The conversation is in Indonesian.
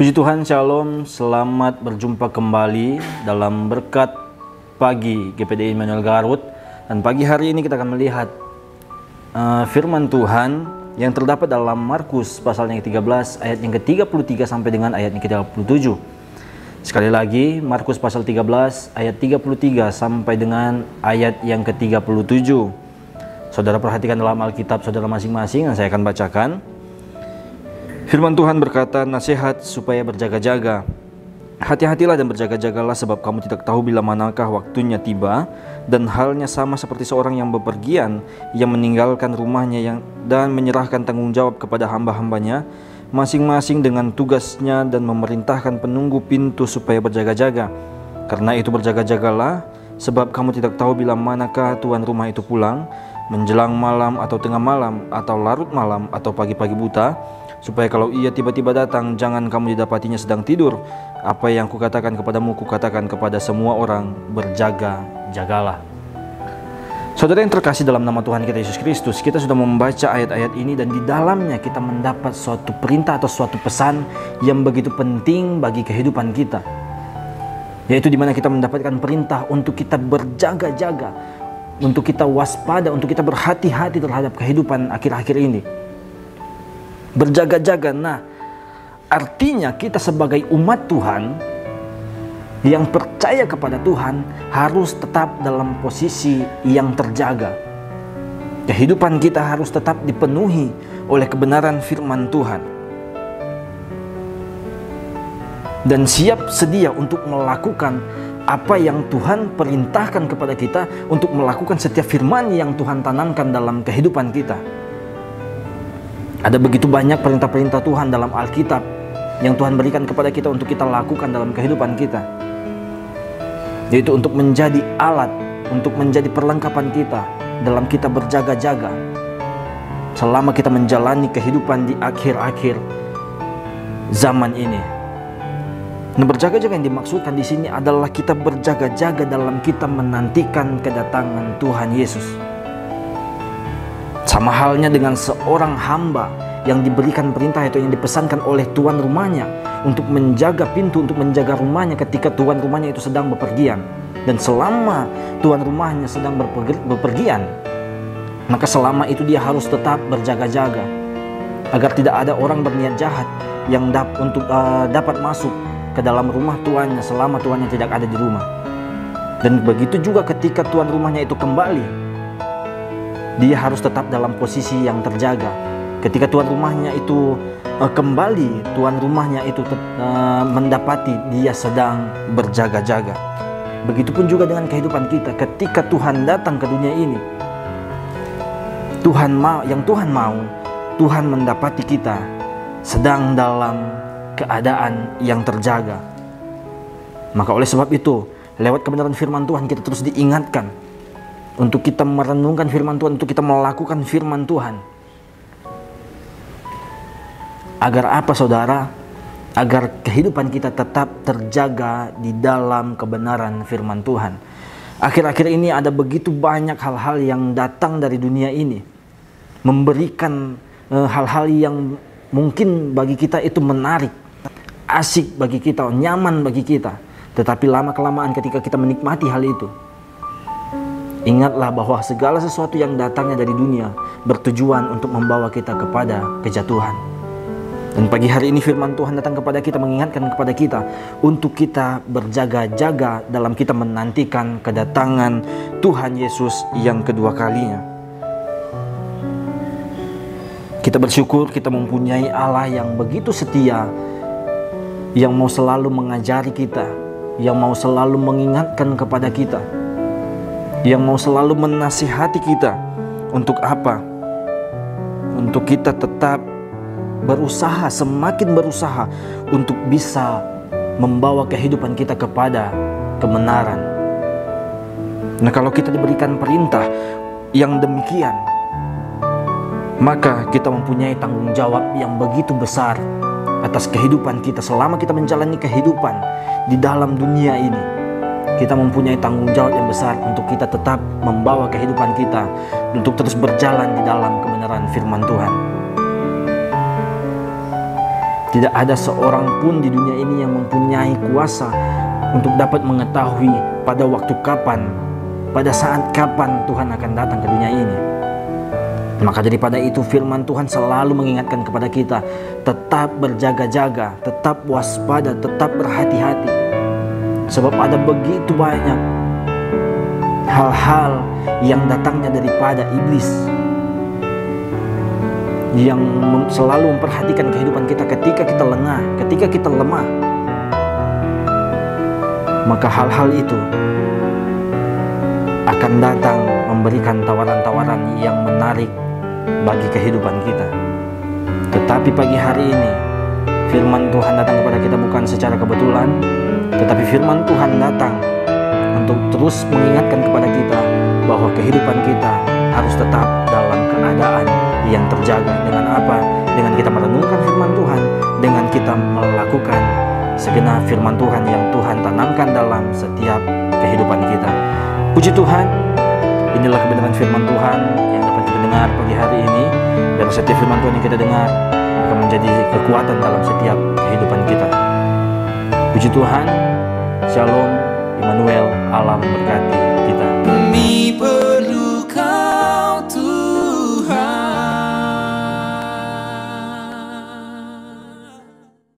Puji Tuhan, Shalom, selamat berjumpa kembali dalam berkat pagi GPD Immanuel Garut. Dan pagi hari ini kita akan melihat firman Tuhan yang terdapat dalam Markus pasal yang ke-13 ayat yang ke-33 sampai dengan ayat yang ke-37. Sekali lagi, Markus pasal 13 ayat 33 sampai dengan ayat yang ke-37. Saudara perhatikan dalam Alkitab saudara masing-masing dan saya akan bacakan. Firman Tuhan berkata, nasihat supaya berjaga-jaga. Hati-hatilah dan berjaga-jagalah, sebab kamu tidak tahu bila manakah waktunya tiba. Dan halnya sama seperti seorang yang bepergian, yang meninggalkan rumahnya dan menyerahkan tanggung jawab kepada hamba-hambanya, masing-masing dengan tugasnya, dan memerintahkan penunggu pintu supaya berjaga-jaga. Karena itu berjaga-jagalah, sebab kamu tidak tahu bila manakah tuan rumah itu pulang, menjelang malam atau tengah malam, atau larut malam, atau pagi-pagi buta, supaya kalau ia tiba-tiba datang, jangan kamu didapatinya sedang tidur. Apa yang kukatakan kepadamu, kukatakan kepada semua orang, berjaga-jagalah. Saudara yang terkasih dalam nama Tuhan kita Yesus Kristus, kita sudah membaca ayat-ayat ini dan di dalamnya kita mendapat suatu perintah atau suatu pesan yang begitu penting bagi kehidupan kita, yaitu dimana kita mendapatkan perintah untuk kita berjaga-jaga, untuk kita waspada, untuk kita berhati-hati terhadap kehidupan akhir-akhir ini. Berjaga-jaga, nah artinya kita sebagai umat Tuhan yang percaya kepada Tuhan harus tetap dalam posisi yang terjaga. Kehidupan kita harus tetap dipenuhi oleh kebenaran firman Tuhan, dan siap sedia untuk melakukan apa yang Tuhan perintahkan kepada kita, untuk melakukan setiap firman yang Tuhan tanamkan dalam kehidupan kita. Ada begitu banyak perintah-perintah Tuhan dalam Alkitab yang Tuhan berikan kepada kita untuk kita lakukan dalam kehidupan kita, yaitu untuk menjadi alat, untuk menjadi perlengkapan kita dalam kita berjaga-jaga selama kita menjalani kehidupan di akhir-akhir zaman ini. Nah, berjaga-jaga yang dimaksudkan di sini adalah kita berjaga-jaga dalam kita menantikan kedatangan Tuhan Yesus. Sama halnya dengan seorang hamba yang diberikan perintah atau yang dipesankan oleh tuan rumahnya untuk menjaga pintu, untuk menjaga rumahnya ketika tuan rumahnya itu sedang bepergian. Dan selama tuan rumahnya sedang bepergian, maka selama itu dia harus tetap berjaga-jaga agar tidak ada orang berniat jahat yang dapat masuk ke dalam rumah tuannya selama tuannya tidak ada di rumah. Dan begitu juga ketika tuan rumahnya itu kembali, dia harus tetap dalam posisi yang terjaga. Ketika tuan rumahnya itu kembali, tuan rumahnya itu mendapati dia sedang berjaga-jaga. Begitupun juga dengan kehidupan kita. Ketika Tuhan datang ke dunia ini, Tuhan mendapati kita sedang dalam keadaan yang terjaga. Maka oleh sebab itu, lewat kebenaran firman Tuhan kita terus diingatkan untuk kita merenungkan firman Tuhan, untuk kita melakukan firman Tuhan. Agar apa saudara? Agar kehidupan kita tetap terjaga di dalam kebenaran firman Tuhan. Akhir-akhir ini ada begitu banyak hal-hal yang datang dari dunia ini, memberikan hal-hal yang mungkin bagi kita itu menarik, asik bagi kita, nyaman bagi kita. Tetapi lama-kelamaan ketika kita menikmati hal itu, ingatlah bahwa segala sesuatu yang datangnya dari dunia bertujuan untuk membawa kita kepada kejatuhan. Dan pagi hari ini firman Tuhan datang kepada kita, mengingatkan kepada kita untuk kita berjaga-jaga dalam kita menantikan kedatangan Tuhan Yesus yang kedua kalinya. Kita bersyukur kita mempunyai Allah yang begitu setia, yang mau selalu mengajari kita, yang mau selalu mengingatkan kepada kita, yang mau selalu menasihati kita. Untuk apa? Untuk kita tetap berusaha, semakin berusaha untuk bisa membawa kehidupan kita kepada kebenaran. Nah, kalau kita diberikan perintah yang demikian, maka kita mempunyai tanggung jawab yang begitu besar atas kehidupan kita selama kita menjalani kehidupan di dalam dunia ini. Kita mempunyai tanggung jawab yang besar untuk kita tetap membawa kehidupan kita untuk terus berjalan di dalam kebenaran firman Tuhan. Tidak ada seorang pun di dunia ini yang mempunyai kuasa untuk dapat mengetahui pada waktu kapan, pada saat kapan Tuhan akan datang ke dunia ini. Maka daripada itu firman Tuhan selalu mengingatkan kepada kita, tetap berjaga-jaga, tetap waspada, tetap berhati-hati. Sebab ada begitu banyak hal-hal yang datangnya daripada iblis, yang selalu memperhatikan kehidupan kita ketika kita lengah, ketika kita lemah. Maka hal-hal itu akan datang memberikan tawaran-tawaran yang menarik bagi kehidupan kita. Tetapi pagi hari ini firman Tuhan datang kepada kita bukan secara kebetulan, tetapi firman Tuhan datang untuk terus mengingatkan kepada kita bahwa kehidupan kita harus tetap dalam keadaan yang terjaga. Dengan apa? Dengan kita merenungkan firman Tuhan, dengan kita melakukan segenap firman Tuhan yang Tuhan tanamkan dalam setiap kehidupan kita. Puji Tuhan, inilah kebenaran firman Tuhan yang dapat kita dengar pagi hari ini. Dan setiap firman Tuhan yang kita dengar akan menjadi kekuatan dalam setiap kehidupan kita. Puji Tuhan, Shalom, Immanuel, alam berkati.